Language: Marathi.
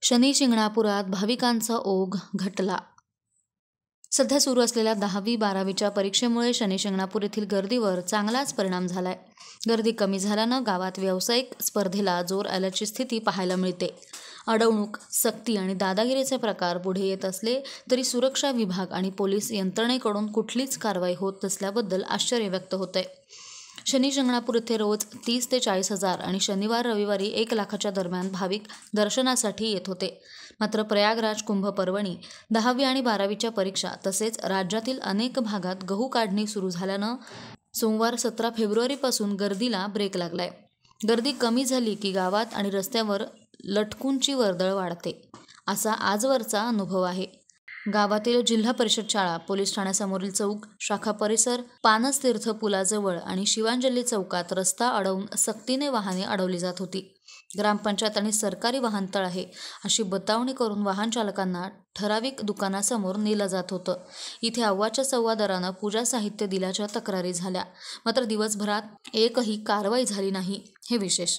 शनी शिंगणापुरात भाविकांचा ओघ घटला। सध्या सुरू असलेल्या 10वी-12वीच्या परीक्षेमुळे शनी शिंगणापूर येथील गर्दीवर चांगलाच परिणाम झालाय। गर्दी कमी झाल्यानं गावात व्यावसायिक स्पर्धेला जोर आल्याची स्थिती पाहायला मिळते। अडवणूक, सक्ती आणि दादागिरीचे प्रकार पुढे येत असले तरी सुरक्षा विभाग आणि पोलीस यंत्रणेकडून कुठलीच कारवाई होत नसल्याबद्दल आश्चर्य व्यक्त होतंय। शनी शिंगणापूर येथे रोज 30 ते 40 हजार आणि शनिवार रविवारी 1 लाखाच्या दरम्यान भाविक दर्शनासाठी येत होते। मात्र प्रयागराज कुंभ पर्वणी, 10वी आणि 12वीच्या परीक्षा तसेच राज्यातील अनेक भागात गहू काढणी सुरू झाल्यानं सोमवार 17 फेब्रुवारीपासून गर्दीला ब्रेक लागलाय। गर्दी कमी झाली की गावात आणि रस्त्यावर लटकूंची वर्दळ वाढते, असा आजवरचा अनुभव आहे। गावातील जिल्हा परिषद शाळा, पोलीस ठाण्यासमोरील चौक, शाखा परिसर, पानसतीर्थ पुलाजवळ आणि शिवांजली चौकात रस्ता अडवून सक्तीने वाहने अडवली जात होती। ग्रामपंचायत आणि सरकारी वाहनतळ आहे अशी बतावणी करून वाहन चालकांना ठराविक दुकानासमोर नेलं जात होतं। इथे अव्वाच्या सव्वा दरानं पूजा साहित्य दिल्याच्या तक्रारी झाल्या, मात्र दिवसभरात एकही कारवाई झाली नाही, हे विशेष।